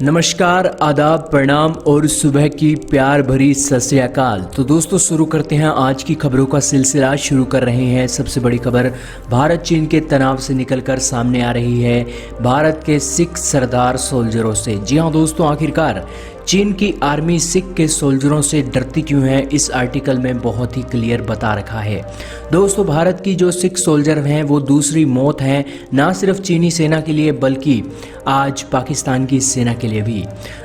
नमस्कार, आदाब, प्रणाम और सुबह की प्यार भरी सत श्री अकाल। तो दोस्तों शुरू करते हैं आज की खबरों का सिलसिला। शुरू कर रहे हैं सबसे बड़ी खबर। भारत चीन के तनाव से निकलकर सामने आ रही है भारत के सिख सरदार सोल्जरों से। जी हाँ दोस्तों, आखिरकार चीन की आर्मी सिख के सोल्जरों से डरती क्यों है, इस आर्टिकल में बहुत ही क्लियर बता रखा है। दोस्तों भारत की जो सिख सोल्जर हैं वो दूसरी मौत हैं, ना सिर्फ चीनी सेना के लिए बल्कि आज पाकिस्तान की सेना के लिए भी।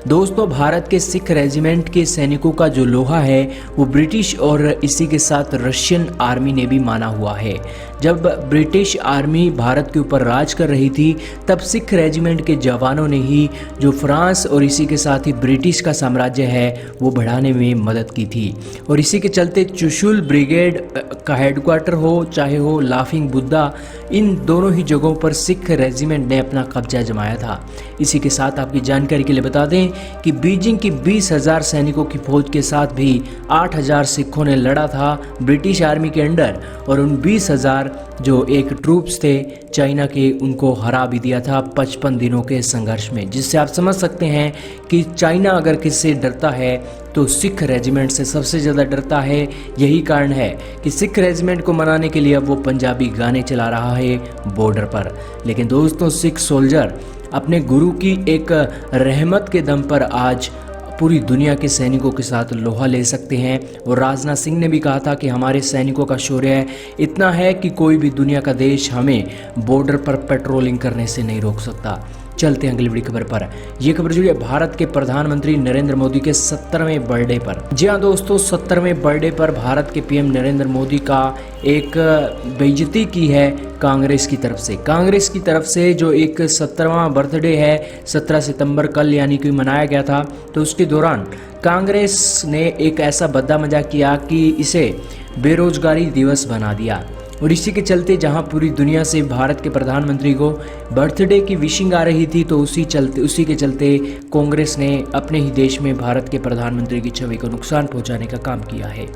दोस्तों भारत के सिख रेजिमेंट के सैनिकों का जो लोहा है वो ब्रिटिश और इसी के साथ रशियन आर्मी ने भी माना हुआ है। जब ब्रिटिश आर्मी भारत के ऊपर राज कर रही थी तब सिख रेजिमेंट के जवानों ने ही जो फ्रांस और इसी के साथ ही ब्रिटिश का साम्राज्य है वो बढ़ाने में मदद की थी। और इसी के चलते चुशुल ब्रिगेड का हेडक्वार्टर हो चाहे हो लाफिंग बुद्धा, इन दोनों ही जगहों पर सिख रेजिमेंट ने अपना कब्जा जमाया था। इसी के साथ आपकी जानकारी के लिए बता दें कि बीजिंग की 20,000 सैनिकों की फौज के साथ भी 8,000 सिखों ने लड़ा था ब्रिटिश आर्मी के अंडर, और उन 20,000 जो एक ट्रूप्स थे चाइना के, उनको हरा भी दिया था 55 दिनों के संघर्ष में। जिससे आप समझ सकते हैं कि चाइना अगर किससे डरता है तो सिख रेजिमेंट से सबसे ज़्यादा डरता है। यही कारण है कि सिख रेजिमेंट को मनाने के लिए अब वो पंजाबी गाने चला रहा है बॉर्डर पर। लेकिन दोस्तों सिख सोल्जर अपने गुरु की एक रहमत के दम पर आज पूरी दुनिया के सैनिकों के साथ लोहा ले सकते हैं। और राजनाथ सिंह ने भी कहा था कि हमारे सैनिकों का शौर्य इतना है कि कोई भी दुनिया का देश हमें बॉर्डर पर पेट्रोलिंग करने से नहीं रोक सकता। चलते हैं अगली बड़ी खबर पर। यह खबर जुड़ी है भारत के प्रधानमंत्री नरेंद्र मोदी के 70वें बर्थडे पर। जी हाँ दोस्तों, 70वें बर्थडे पर भारत के पीएम नरेंद्र मोदी का एक बेइज्जती की है कांग्रेस की तरफ से। कांग्रेस की तरफ से जो एक 70वां बर्थडे है 17 सितंबर कल यानी कि मनाया गया था, तो उसके दौरान कांग्रेस ने एक ऐसा भद्दा मजाक किया कि इसे बेरोजगारी दिवस बना दिया। और इसी के चलते जहां पूरी दुनिया से भारत के प्रधानमंत्री को बर्थडे की विशिंग आ रही थी, तो उसी के चलते कांग्रेस ने अपने ही देश में भारत के प्रधानमंत्री की छवि को नुकसान पहुंचाने का काम किया है।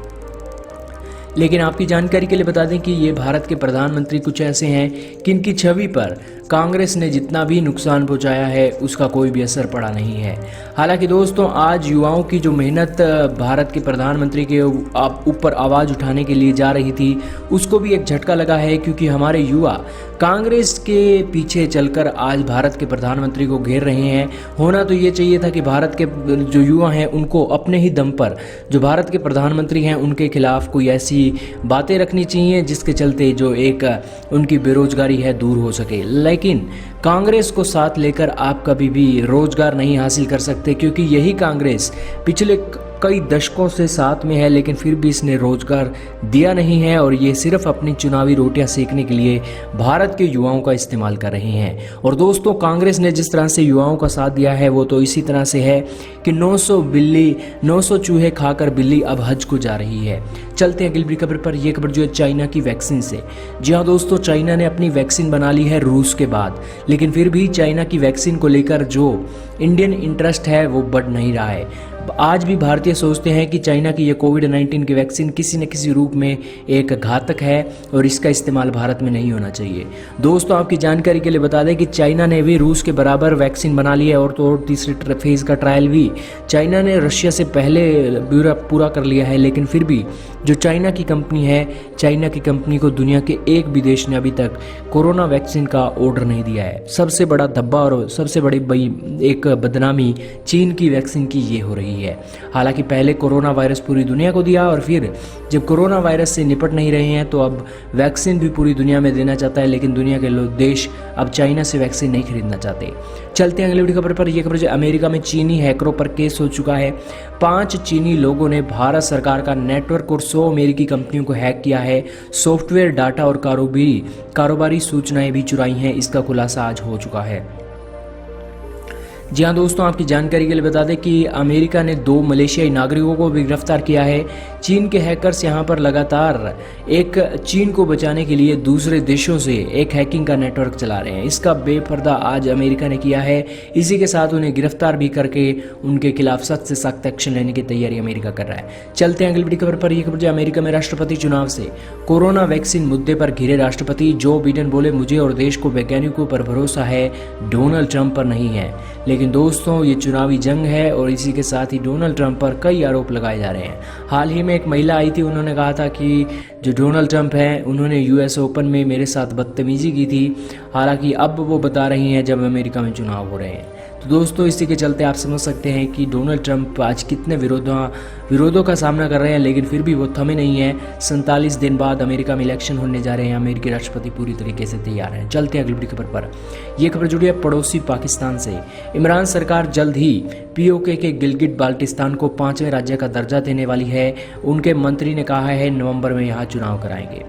लेकिन आपकी जानकारी के लिए बता दें कि ये भारत के प्रधानमंत्री कुछ ऐसे हैं कि इनकी छवि पर कांग्रेस ने जितना भी नुकसान पहुंचाया है उसका कोई भी असर पड़ा नहीं है। हालांकि दोस्तों आज युवाओं की जो मेहनत भारत के प्रधानमंत्री के ऊपर आवाज़ उठाने के लिए जा रही थी उसको भी एक झटका लगा है, क्योंकि हमारे युवा कांग्रेस के पीछे चलकर आज भारत के प्रधानमंत्री को घेर रहे हैं। होना तो ये चाहिए था कि भारत के जो युवा हैं उनको अपने ही दम पर जो भारत के प्रधानमंत्री हैं उनके खिलाफ कोई ऐसी बातें रखनी चाहिए जिसके चलते जो एक उनकी बेरोजगारी है दूर हो सके। लेकिन कांग्रेस को साथ लेकर आप कभी भी रोजगार नहीं हासिल कर सकते, क्योंकि यही कांग्रेस पिछले कई दशकों से साथ में है लेकिन फिर भी इसने रोजगार दिया नहीं है, और ये सिर्फ अपनी चुनावी रोटियां सेकने के लिए भारत के युवाओं का इस्तेमाल कर रहे हैं। और दोस्तों कांग्रेस ने जिस तरह से युवाओं का साथ दिया है वो तो इसी तरह से है कि 900 चूहे खाकर बिल्ली अब हज को जा रही है। चलते हैं अगली खबर पर। यह खबर जो है चाइना की वैक्सीन से। जी हाँ दोस्तों, चाइना ने अपनी वैक्सीन बना ली है रूस के बाद, लेकिन फिर भी चाइना की वैक्सीन को लेकर जो इंडियन इंटरेस्ट है वो बढ़ नहीं रहा है। आज भी भारतीय सोचते हैं कि चाइना की ये कोविड-19 की वैक्सीन किसी न किसी रूप में एक घातक है और इसका इस्तेमाल भारत में नहीं होना चाहिए। दोस्तों आपकी जानकारी के लिए बता दें कि चाइना ने भी रूस के बराबर वैक्सीन बना ली है, और तो और तीसरे फेज़ का ट्रायल भी चाइना ने रशिया से पहले पूरा कर लिया है। लेकिन फिर भी जो चाइना की कंपनी है, चाइना की कंपनी को दुनिया के एक भी देश ने अभी तक कोरोना वैक्सीन का ऑर्डर नहीं दिया है। सबसे बड़ा धब्बा और सबसे बड़ी एक बदनामी चीन की वैक्सीन की ये हो रही है। हालांकि पहले कोरोना वायरस पूरी दुनिया को दिया, और फिर जब कोरोना वायरस से निपट नहीं रहे हैं तो अब वैक्सीन भी पूरी दुनिया में देना चाहता है, लेकिन दुनिया के देश अब चाइना से वैक्सीन नहीं खरीदना चाहते। चलते हैं अगली बड़ी खबर पर। यह खबर जो अमेरिका में चीनी हैकरों पर केस हो चुका है। 5 चीनी लोगों ने भारत सरकार का नेटवर्क और 100 अमेरिकी कंपनियों को हैक किया है। सॉफ्टवेयर डाटा और कारोबारी सूचनाएं भी चुराई हैं। इसका खुलासा आज हो चुका है। जी हाँ दोस्तों, आपकी जानकारी के लिए बता दें कि अमेरिका ने 2 मलेशियाई नागरिकों को भी गिरफ्तार किया है। चीन के हैकर्स यहाँ पर लगातार एक चीन को बचाने के लिए दूसरे देशों से एक हैकिंग का नेटवर्क चला रहे हैं। इसका बेपर्दा आज अमेरिका ने किया है। इसी के साथ उन्हें गिरफ्तार भी करके उनके खिलाफ सख्त से सख्त एक्शन लेने की तैयारी अमेरिका कर रहा है। चलते हैं अगली बड़ी खबर पर। यह खबर जो अमेरिका में राष्ट्रपति चुनाव से कोरोना वैक्सीन मुद्दे पर घिरे राष्ट्रपति जो बिडेन बोले, मुझे और देश को वैज्ञानिकों पर भरोसा है, डोनाल्ड ट्रंप पर नहीं है। लेकिन लेकिन दोस्तों ये चुनावी जंग है और इसी के साथ ही डोनाल्ड ट्रंप पर कई आरोप लगाए जा रहे हैं। हाल ही में एक महिला आई थी, उन्होंने कहा था कि जो डोनाल्ड ट्रंप हैं उन्होंने यूएस ओपन में मेरे साथ बदतमीजी की थी। हालांकि अब वो बता रही हैं जब अमेरिका में चुनाव हो रहे हैं। तो दोस्तों इसी के चलते आप समझ सकते हैं कि डोनाल्ड ट्रंप आज कितने विरोधों का सामना कर रहे हैं, लेकिन फिर भी वो थमे नहीं हैं। 47 दिन बाद अमेरिका में इलेक्शन होने जा रहे हैं। अमेरिकी राष्ट्रपति पूरी तरीके से तैयार हैं। चलते हैं अगली बड़ी खबर पर। यह खबर जुड़ी है पड़ोसी पाकिस्तान से। इमरान सरकार जल्द ही पीओके के गिलगिट बाल्टिस्तान को 5वें राज्य का दर्जा देने वाली है। उनके मंत्री ने कहा है नवंबर में यहाँ चुनाव कराएंगे।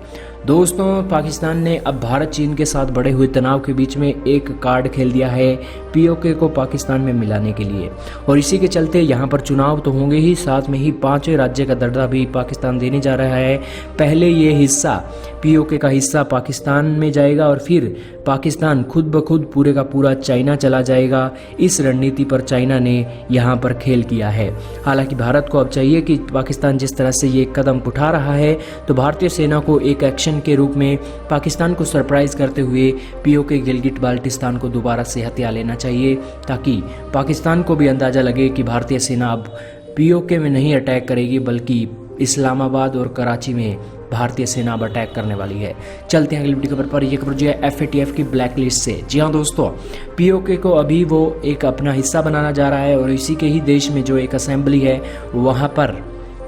दोस्तों पाकिस्तान ने अब भारत चीन के साथ बढ़े हुए तनाव के बीच में एक कार्ड खेल दिया है पीओके को पाकिस्तान में मिलाने के लिए, और इसी के चलते यहाँ पर चुनाव तो होंगे ही, साथ में ही 5वें राज्य का दर्जा भी पाकिस्तान देने जा रहा है। पहले ये हिस्सा पीओके का हिस्सा पाकिस्तान में जाएगा और फिर पाकिस्तान खुद ब खुद पूरे का पूरा चाइना चला जाएगा। इस रणनीति पर चाइना ने यहाँ पर खेल किया है। हालांकि भारत को अब चाहिए कि पाकिस्तान जिस तरह से ये कदम उठा रहा है तो भारतीय सेना को एक एक्शन के रूप में पाकिस्तान को सरप्राइज करते हुए पीओके गिलगिट बाल्टिस्तान को दोबारा से हथिया लेना चाहिए, ताकि पाकिस्तान को भी अंदाजा लगे कि भारतीय सेना अब पीओके में नहीं अटैक करेगी बल्कि इस्लामाबाद और कराची में भारतीय सेना अब अटैक करने वाली है। चलते हैं अगली बड़ी खबर पर। यह खबर जो है एफएटीएफ की ब्लैक लिस्ट से। जी हाँ दोस्तों, पीओके को अभी वो एक अपना हिस्सा बनाना जा रहा है और इसी के ही देश में जो एक असेंबली है वहाँ पर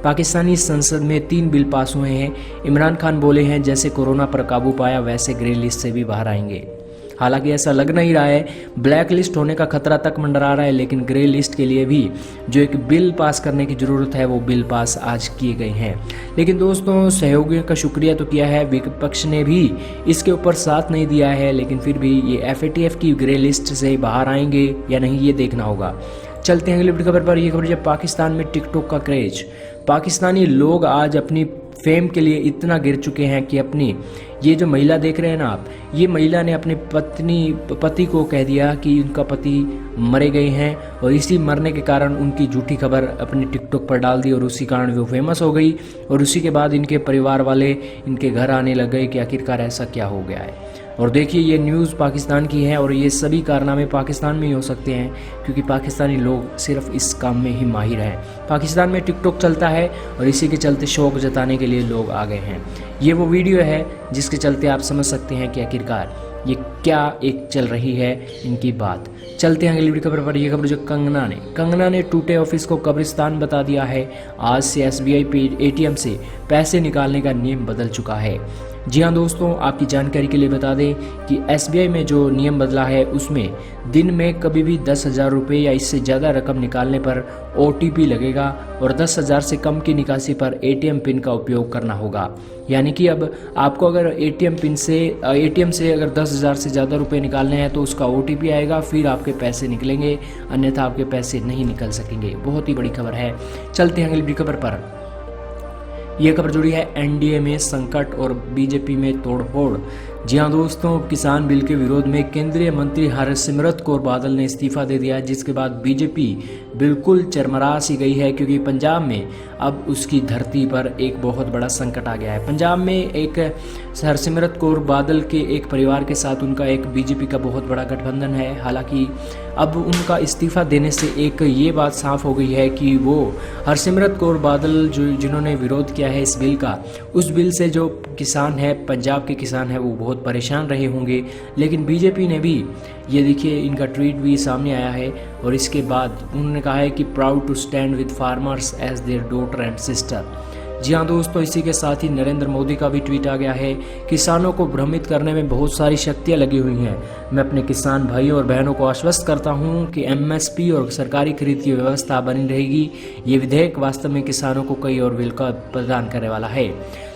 पाकिस्तानी संसद में 3 बिल पास हुए हैं। इमरान खान बोले हैं जैसे कोरोना पर काबू पाया वैसे ग्रे लिस्ट से भी बाहर आएंगे। हालांकि ऐसा लग नहीं रहा है, ब्लैक लिस्ट होने का खतरा तक मंडरा रहा है, लेकिन ग्रे लिस्ट के लिए भी जो एक बिल पास करने की ज़रूरत है वो बिल पास आज किए गए हैं। लेकिन दोस्तों सहयोगियों का शुक्रिया तो किया है, विपक्ष ने भी इसके ऊपर साथ नहीं दिया है, लेकिन फिर भी ये एफएटीएफ की ग्रे लिस्ट से बाहर आएंगे या नहीं ये देखना होगा। चलते हैं अगली बड़ी खबर पर। यह खबर जब पाकिस्तान में टिकटॉक का क्रेज। पाकिस्तानी लोग आज अपनी फेम के लिए इतना गिर चुके हैं कि अपनी ये जो महिला देख रहे हैं ना आप, ये महिला ने अपने पति को कह दिया कि उनका पति मरे गए हैं और इसी मरने के कारण उनकी झूठी खबर अपने टिकटॉक पर डाल दी और उसी कारण वो फेमस हो गई। और उसी के बाद इनके परिवार वाले इनके घर आने लग गए कि आखिरकार ऐसा क्या हो गया है। और देखिए ये न्यूज़ पाकिस्तान की है और ये सभी कारनामे पाकिस्तान में ही हो सकते हैं क्योंकि पाकिस्तानी लोग सिर्फ इस काम में ही माहिर हैं। पाकिस्तान में टिकटॉक चलता है और इसी के चलते शौक जताने के लिए लोग आ गए हैं। ये वो वीडियो है जिसके चलते आप समझ सकते हैं कि आखिरकार ये क्या एक चल रही है इनकी बात। चलते हैं अगली बड़ी खबर पर। यह खबर जो कंगना ने टूटे ऑफिस को कब्रिस्तान बता दिया है। आज से एसबीआई एटीएम से पैसे निकालने का नियम बदल चुका है। जी हाँ दोस्तों, आपकी जानकारी के लिए बता दें कि एसबीआई में जो नियम बदला है उसमें दिन में कभी भी 10,000 रुपये या इससे ज़्यादा रकम निकालने पर ओटीपी लगेगा और 10,000 से कम की निकासी पर एटीएम पिन का उपयोग करना होगा। यानी कि अब आपको अगर एटीएम से अगर 10,000 से ज़्यादा रुपये निकालने हैं तो उसका ओटीपी आएगा, फिर आपके पैसे निकलेंगे, अन्यथा आपके पैसे नहीं निकल सकेंगे। बहुत ही बड़ी खबर है। चलते हैं अगली बड़ी खबर पर। यह खबर जुड़ी है एनडीए में संकट और बीजेपी में तोड़फोड़। जी हाँ दोस्तों, किसान बिल के विरोध में केंद्रीय मंत्री हरसिमरत कौर बादल ने इस्तीफा दे दिया, जिसके बाद बीजेपी बिल्कुल चरमरा सी गई है क्योंकि पंजाब में अब उसकी धरती पर एक बहुत बड़ा संकट आ गया है। पंजाब में एक हरसिमरत कौर बादल के एक परिवार के साथ उनका एक बीजेपी का बहुत बड़ा गठबंधन है। हालांकि अब उनका इस्तीफा देने से एक ये बात साफ हो गई है कि वो हरसिमरत कौर बादल जिन्होंने विरोध किया है इस बिल का, उस बिल से जो किसान है, पंजाब के किसान है, वो बहुत परेशान रहे होंगे। लेकिन बीजेपी ने भी, ये देखिए इनका ट्वीट भी सामने आया है और इसके बाद उन्होंने कहा है कि proud to stand with farmers as their daughter and sister. जी हाँ दोस्तों, इसी के साथ ही नरेंद्र मोदी का भी ट्वीट आ गया है। किसानों को भ्रमित करने में बहुत सारी शक्तियाँ लगी हुई हैं। मैं अपने किसान भाइयों और बहनों को आश्वस्त करता हूँ कि एमएसपी और सरकारी खरीद की व्यवस्था बनी रहेगी। ये विधेयक वास्तव में किसानों को कई और विकल्प प्रदान करने वाला है।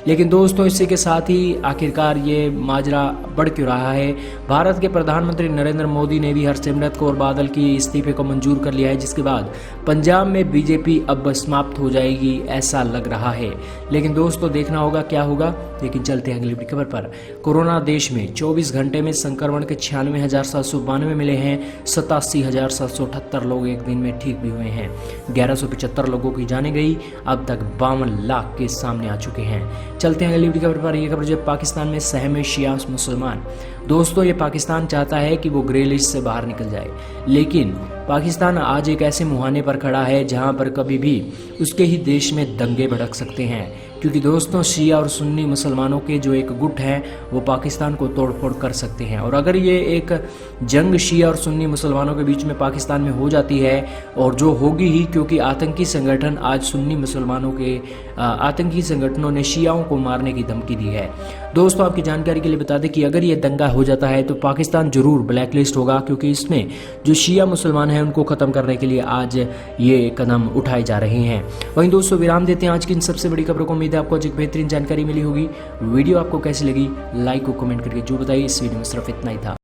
लेकिन दोस्तों इसी के साथ ही आखिरकार ये माजरा बढ़ क्यों रहा है। भारत के प्रधानमंत्री नरेंद्र मोदी ने भी हरसिमरत कौर बादल की इस्तीफे को मंजूर कर लिया है, जिसके बाद पंजाब में बीजेपी अब समाप्त हो जाएगी ऐसा लग रहा है। लेकिन दोस्तों देखना होगा क्या होगा। लेकिन चलते हैं अगली बड़ी खबर पर। कोरोना देश में 24 घंटे में संक्रमण के 96,792 मिले हैं। 87,778 लोग एक दिन में ठीक भी हुए हैं। 1175 लोगों की जाने गई। अब तक 52 लाख के सामने आ चुके हैं। चलते हैं अगली बड़ी खबर पर। यह खबर जो पाकिस्तान में सहमे शिया मुसलमान। दोस्तों, ये पाकिस्तान चाहता है कि वो ग्रे लिस्ट से बाहर निकल जाए, लेकिन पाकिस्तान आज एक ऐसे मुहाने पर खड़ा है जहां पर कभी भी उसके ही देश में दंगे भड़क सकते हैं, क्योंकि दोस्तों शिया और सुन्नी मुसलमानों के जो एक गुट है वो पाकिस्तान को तोड़फोड़ कर सकते हैं। और अगर ये एक जंग शिया और सुन्नी मुसलमानों के बीच में पाकिस्तान में हो जाती है, और जो होगी ही, क्योंकि आतंकी संगठन आज सुन्नी मुसलमानों के आतंकी संगठनों ने शियाओं को मारने की धमकी दी है। दोस्तों, आपकी जानकारी के लिए बता दें कि अगर ये दंगा हो जाता है तो पाकिस्तान जरूर ब्लैकलिस्ट होगा, क्योंकि इसमें जो शिया मुसलमान हैं उनको ख़त्म करने के लिए आज ये कदम उठाए जा रहे हैं। वहीं दोस्तों, विराम देते हैं आज की इन सबसे बड़ी खबरों को। उम्मीद है आपको आज एक बेहतरीन जानकारी मिली होगी। वीडियो आपको कैसी लगी, लाइक और कमेंट करके जो बताइए। इस वीडियो में सिर्फ इतना ही था।